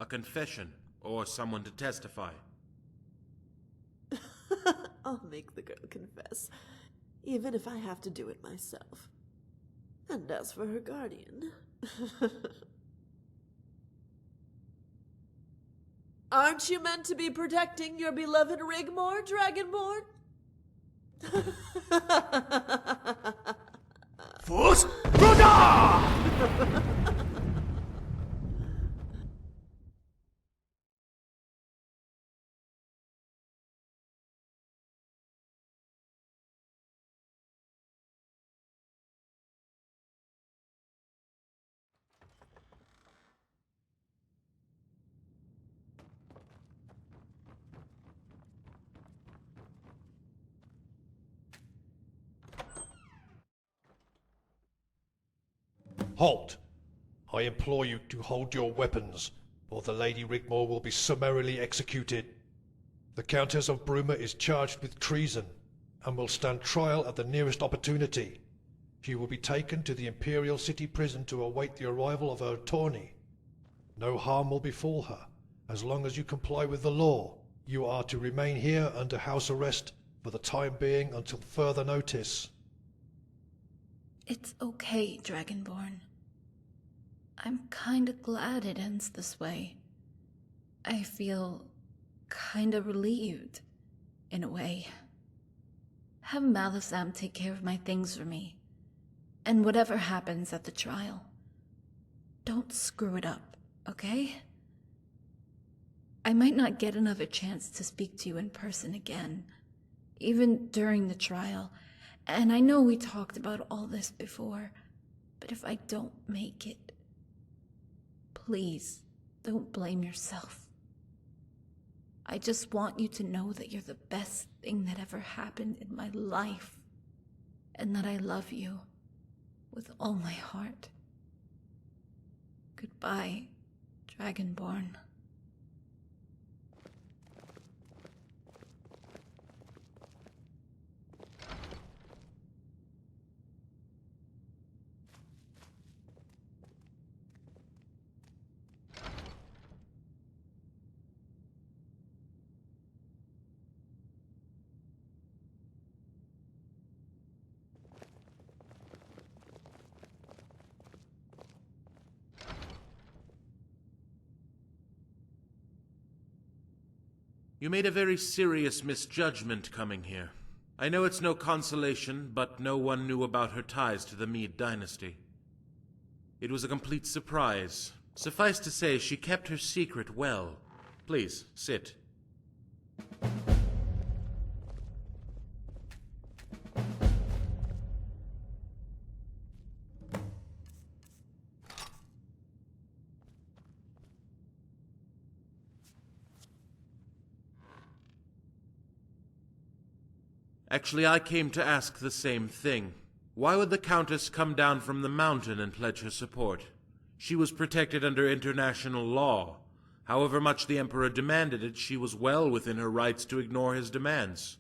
A confession, or someone to testify. I'll make the girl confess, even if I have to do it myself. And as for her guardian... Aren't you meant to be protecting your beloved Rigmore, Dragonborn? Fus Ruda! Halt! I implore you to hold your weapons, or the Lady Rigmore will be summarily executed. The Countess of Bruma is charged with treason, and will stand trial at the nearest opportunity. She will be taken to the Imperial city prison to await the arrival of her attorney. No harm will befall her, as long as you comply with the law. You are to remain here under house arrest for the time being until further notice. It's okay, Dragonborn. I'm kinda glad it ends this way. I feel kinda relieved, in a way. Have Malisam take care of my things for me. And whatever happens at the trial, don't screw it up, okay? I might not get another chance to speak to you in person again, even during the trial, and I know we talked about all this before, but if I don't make it, please don't blame yourself. I just want you to know that you're the best thing that ever happened in my life, and that I love you with all my heart. Goodbye, Dragonborn. You made a very serious misjudgment coming here. I know it's no consolation, but no one knew about her ties to the Meade dynasty. It was a complete surprise. Suffice to say, she kept her secret well. Please, sit. Actually, I came to ask the same thing. Why would the Countess come down from the mountain and pledge her support? She was protected under international law. However much the Emperor demanded it, she was well within her rights to ignore his demands.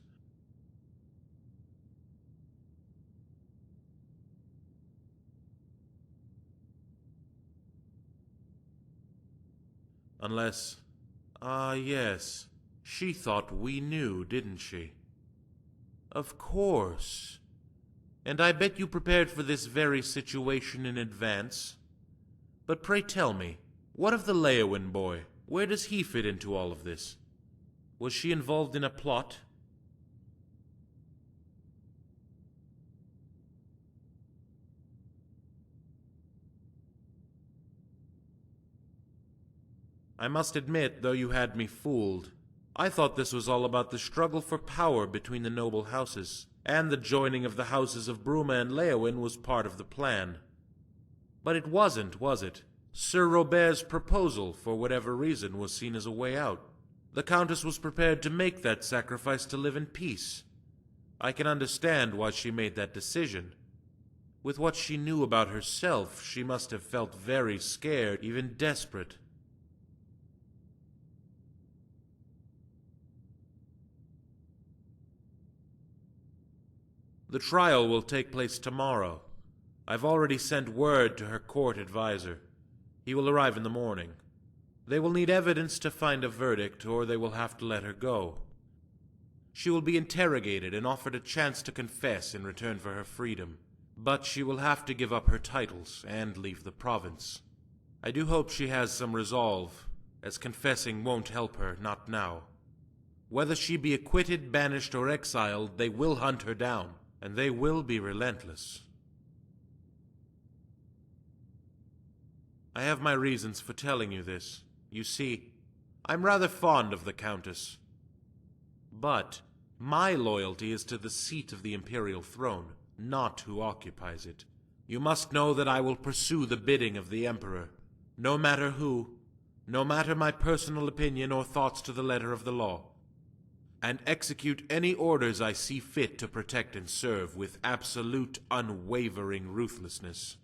Unless... yes. She thought we knew, didn't she? Of course. And I bet you prepared for this very situation in advance. But pray tell me, what of the Leowin boy? Where does he fit into all of this? Was she involved in a plot? I must admit, though you had me fooled, I thought this was all about the struggle for power between the noble houses, and the joining of the houses of Bruma and Leowin was part of the plan. But it wasn't, was it? Sir Robert's proposal, for whatever reason, was seen as a way out. The Countess was prepared to make that sacrifice to live in peace. I can understand why she made that decision. With what she knew about herself, she must have felt very scared, even desperate. The trial will take place tomorrow. I've already sent word to her court advisor. He will arrive in the morning. They will need evidence to find a verdict, or they will have to let her go. She will be interrogated and offered a chance to confess in return for her freedom. But she will have to give up her titles and leave the province. I do hope she has some resolve, as confessing won't help her, not now. Whether she be acquitted, banished, or exiled, they will hunt her down, and they will be relentless. I have my reasons for telling you this. You see, I'm rather fond of the Countess. But my loyalty is to the seat of the Imperial throne, not who occupies it. You must know that I will pursue the bidding of the Emperor, no matter who, no matter my personal opinion or thoughts to the letter of the law, and execute any orders I see fit to protect and serve with absolute, unwavering ruthlessness.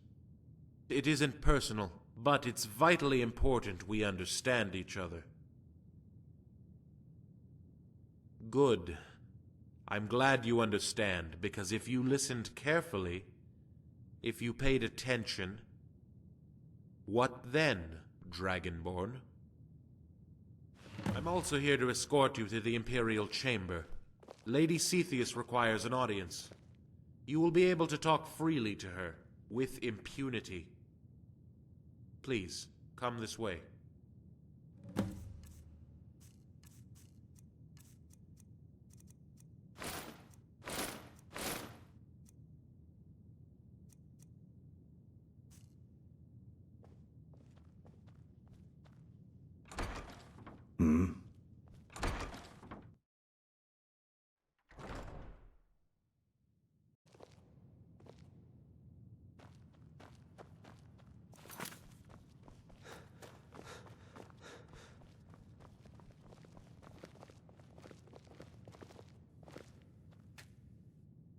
It isn't personal, but it's vitally important we understand each other. Good. I'm glad you understand, because if you listened carefully, if you paid attention, what then, Dragonborn? I'm also here to escort you to the Imperial chamber. Lady Cetheus requires an audience. You will be able to talk freely to her, with impunity. Please, come this way.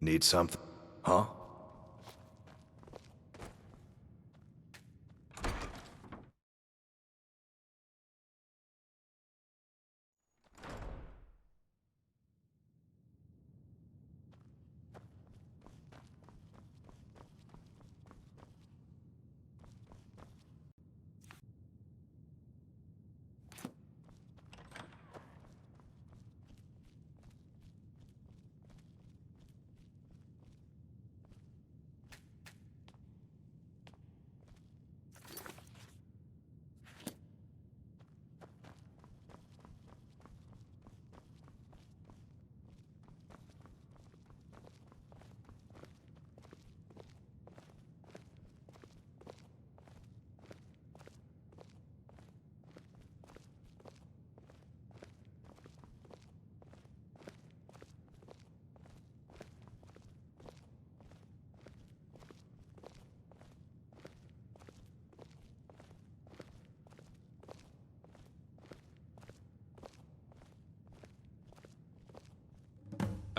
Need something? Huh?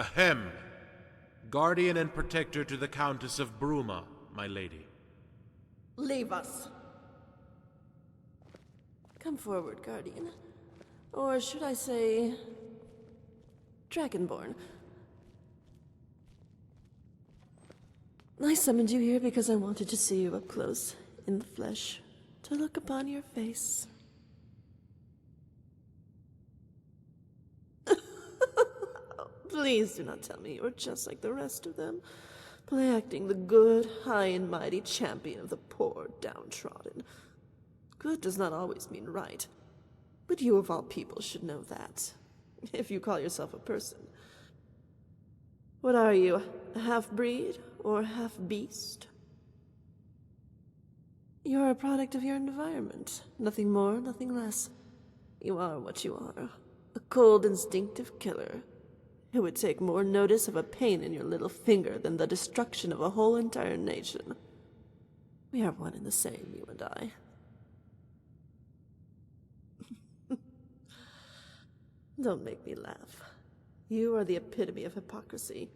Ahem. Guardian and protector to the Countess of Bruma, my lady. Leave us. Come forward, Guardian. Or should I say... Dragonborn. I summoned you here because I wanted to see you up close, in the flesh, to look upon your face. Please do not tell me you are just like the rest of them, play-acting the good, high and mighty champion of the poor downtrodden. Good does not always mean right, but you of all people should know that, if you call yourself a person. What are you, a half-breed or half-beast? You are a product of your environment, nothing more, nothing less. You are what you are, a cold, instinctive killer. It would take more notice of a pain in your little finger than the destruction of a whole entire nation. We are one and the same, you and I. Don't make me laugh. You are the epitome of hypocrisy.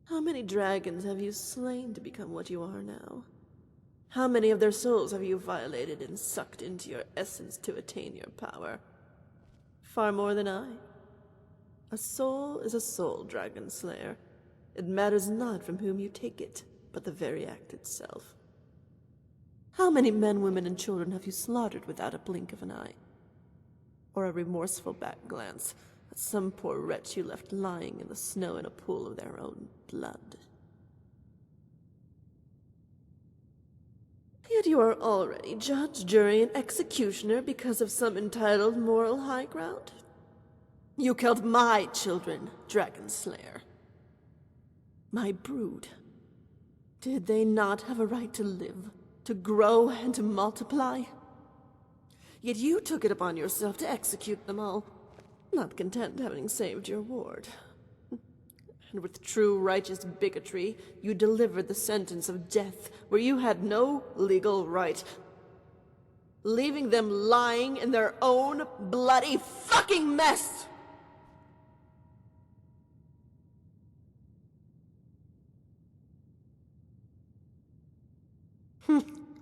How many dragons have you slain to become what you are now? How many of their souls have you violated and sucked into your essence to attain your power? Far more than I. A soul is a soul, Dragon Slayer. It matters not from whom you take it, but the very act itself. How many men, women, and children have you slaughtered without a blink of an eye? Or a remorseful back glance at some poor wretch you left lying in the snow in a pool of their own blood? Yet you are already judge, jury, and executioner because of some entitled moral high ground. You killed my children, Dragon Slayer. My brood. Did they not have a right to live, to grow, and to multiply? Yet you took it upon yourself to execute them all, not content having saved your ward. And with true righteous bigotry, you delivered the sentence of death where you had no legal right, leaving them lying in their own bloody fucking mess!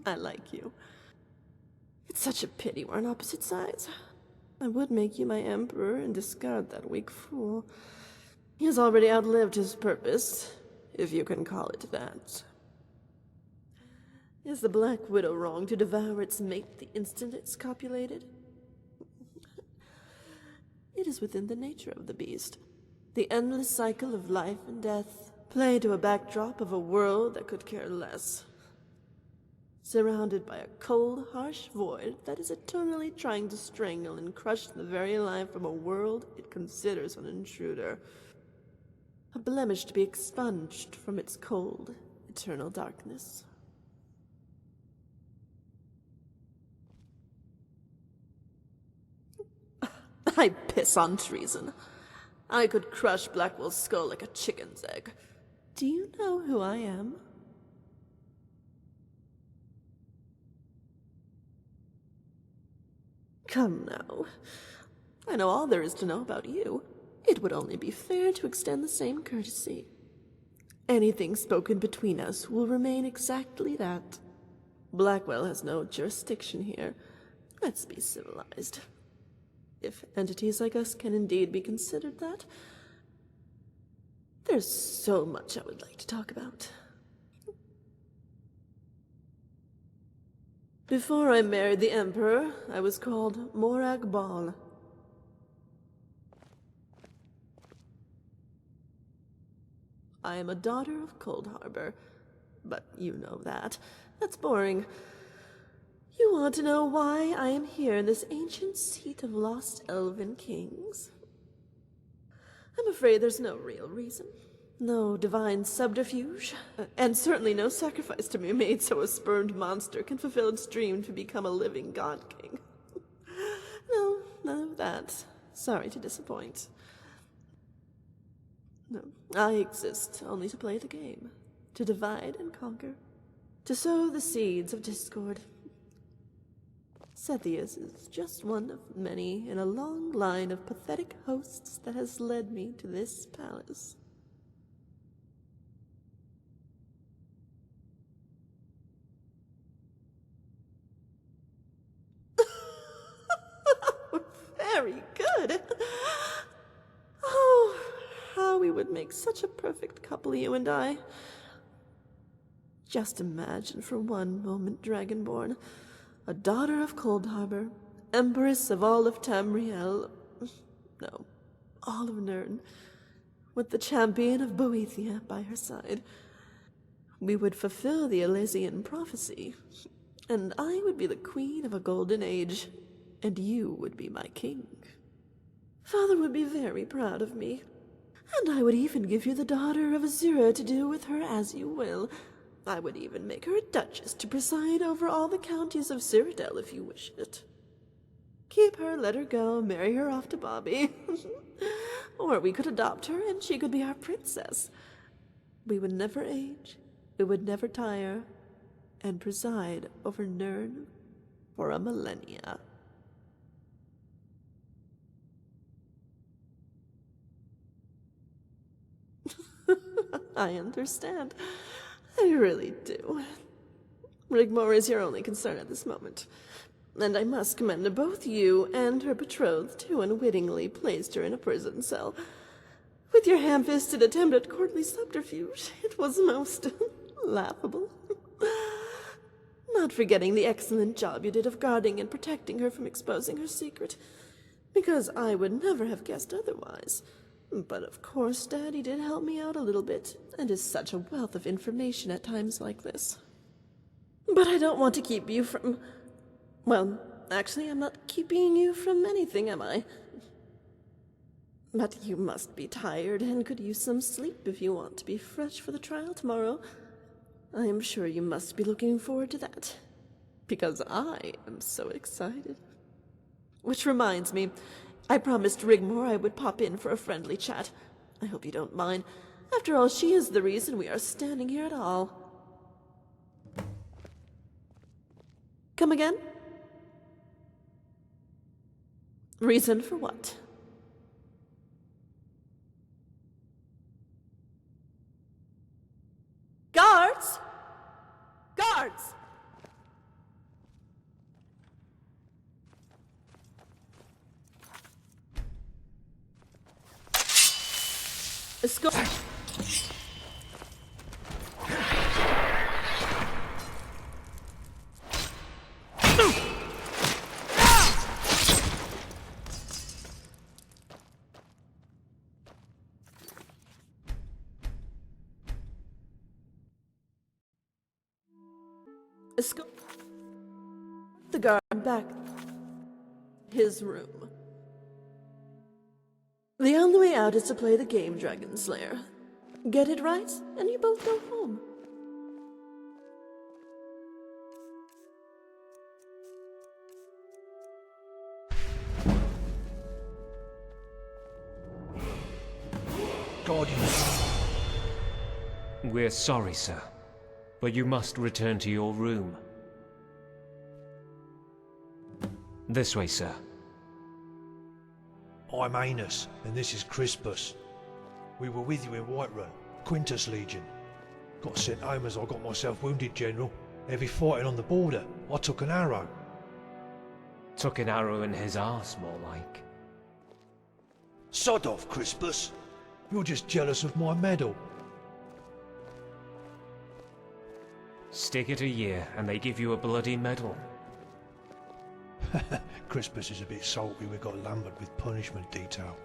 I like you. It's such a pity we're on opposite sides. I would make you my emperor and discard that weak fool. He has already outlived his purpose, if you can call it that. Is the Black Widow wrong to devour its mate the instant it's copulated? It is within the nature of the beast. The endless cycle of life and death, played to a backdrop of a world that could care less. Surrounded by a cold, harsh void that is eternally trying to strangle and crush the very life from a world it considers an intruder. A blemish to be expunged from its cold, eternal darkness. I piss on treason. I could crush Blackwell's skull like a chicken's egg. Do you know who I am? Come now. I know all there is to know about you. It would only be fair to extend the same courtesy. Anything spoken between us will remain exactly that. Blackwell has no jurisdiction here. Let's be civilized. If entities like us can indeed be considered that, there's so much I would like to talk about. Before I married the Emperor, I was called Morag Ball. I am a daughter of Cold Harbor, but you know that. That's boring. You want to know why I am here in this ancient seat of lost elven kings? I'm afraid there's no real reason. No divine subterfuge, and certainly no sacrifice to be made so a spurned monster can fulfill its dream to become a living god king. No, none of that. Sorry to disappoint. No, I exist only to play the game, to divide and conquer, to sow the seeds of discord. Sethius is just one of many in a long line of pathetic hosts that has led me to this palace. Very good. Oh, how we would make such a perfect couple, you and I. Just imagine for one moment, Dragonborn, a daughter of Cold Harbor, empress of all of Tamriel, no, all of Nirn, with the champion of Boethia by her side. We would fulfill the Elysian prophecy, and I would be the queen of a golden age, and you would be my king. Father would be very proud of me, and I would even give you the daughter of Azura to do with her as you will. I would even make her a duchess to preside over all the counties of Cyrodiil if you wish it. Keep her, let her go, marry her off to Bobby. Or we could adopt her and she could be our princess. We would never age, we would never tire, and preside over Nirn for a millennia. I understand. I really do. Rigmore is your only concern at this moment, and I must commend both you and her betrothed who unwittingly placed her in a prison cell. With your ham-fisted attempt at courtly subterfuge, it was most Laughable. Not forgetting the excellent job you did of guarding and protecting her from exposing her secret, because I would never have guessed otherwise. But of course, Daddy did help me out a little bit, and is such a wealth of information at times like this. But I don't want to keep you from... Well, actually, I'm not keeping you from anything, am I? But you must be tired and could use some sleep if you want to be fresh for the trial tomorrow. I am sure you must be looking forward to that, because I am so excited. Which reminds me, I promised Rigmore I would pop in for a friendly chat. I hope you don't mind. After all, she is the reason we are standing here at all. Come again? Reason for what? Guards! Guards! Escort. Escort the guard back his room. The only way out is to play the game, Dragon Slayer. Get it right, and you both go home. Guardian. We're sorry, sir, but you must return to your room. This way, sir. I'm Anus, and this is Crispus. We were with you in Whiterun, Quintus Legion. Got sent home as I got myself wounded, General. Heavy fighting on the border. I took an arrow. Took an arrow in his arse, more like. Sod off, Crispus. You're just jealous of my medal. Stick it a year, and they give you a bloody medal. Crispus is a bit salty we got lumbered with punishment detail.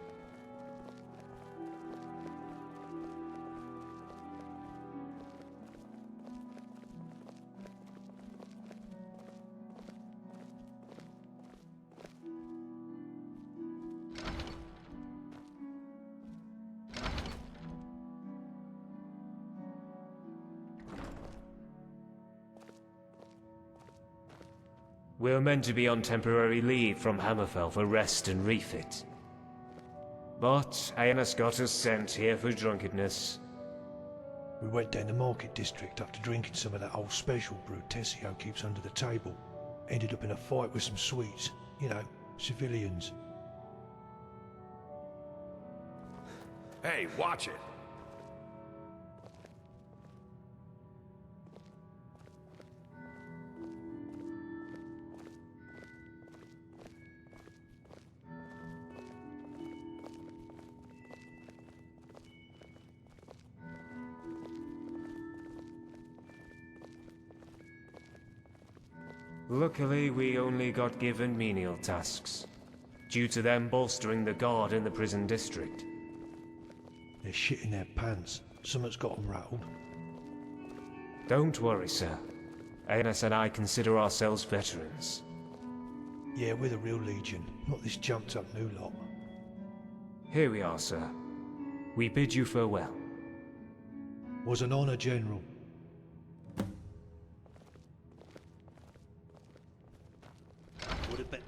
We're meant to be on temporary leave from Hammerfell for rest and refit. But Aenas got us sent here for drunkenness. We went down the market district after drinking some of that old special brew Tessio keeps under the table. Ended up in a fight with some Swedes. You know, civilians. Hey, watch it. Luckily, we only got given menial tasks, due to them bolstering the guard in the prison district. They're shitting their pants. Something's got them rattled. Don't worry, sir. Aenas and I consider ourselves veterans. Yeah, we're the real Legion, not this jumped up new lot. Here we are, sir. We bid you farewell. Was an honour, General. Would have been.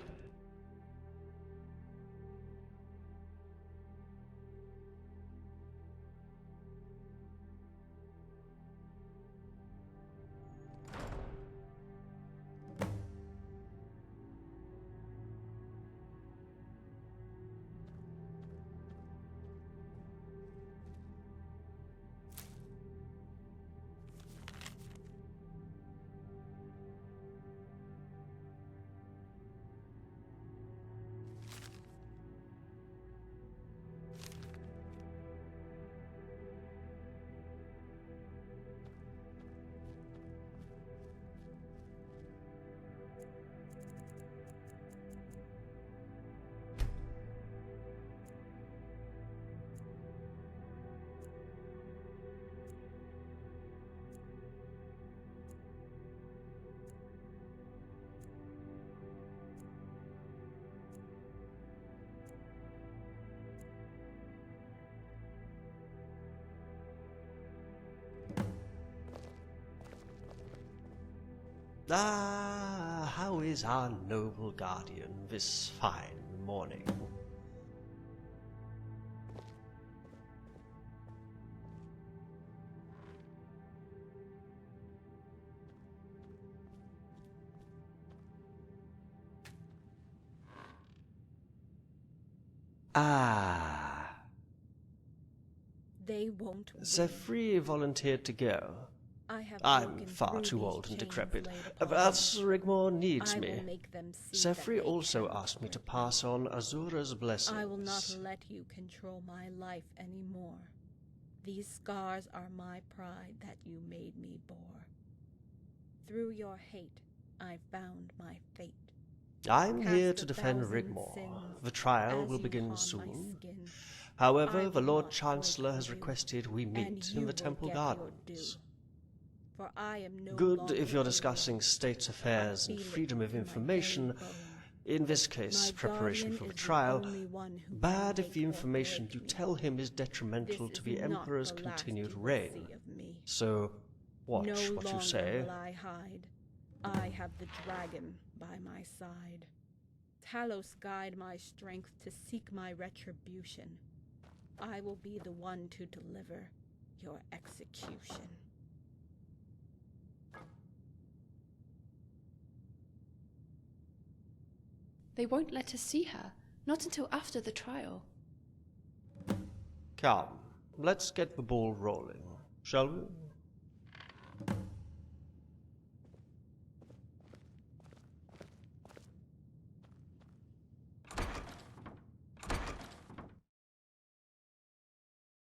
Ah, how is our noble guardian this fine morning? Ah. They won't win. Zephyr volunteered to go. I'm I'm far too old and decrepit, but but Rigmore needs I me. will make them see Zephyr that they also cannot asked me to hurt pass on Azura's blessings. I will not let you control my life anymore. These scars are my pride that you made me bore. Through your hate, I found my fate. I'm Cast here a to defend thousand Rigmore. sins The trial as will you begin harm my soon. skin. However, I the will Lord not Chancellor wait has for you, requested we and meet you in the will Temple get your Gardens. due. For I am no Good longer if you're alone. discussing state affairs and feel it freedom of in my information. very bone. In this case, My preparation guardian for the is the trial. only one who Bad can if the make or information break you me. tell him is detrimental This to the is not Emperor's the last continued you will reign. see of me. So, watch No what you longer say. will I hide. I have the dragon by my side. Talos guide my strength to seek my retribution. I will be the one to deliver your execution. They won't let us see her, not until after the trial. Come, let's get the ball rolling, shall we?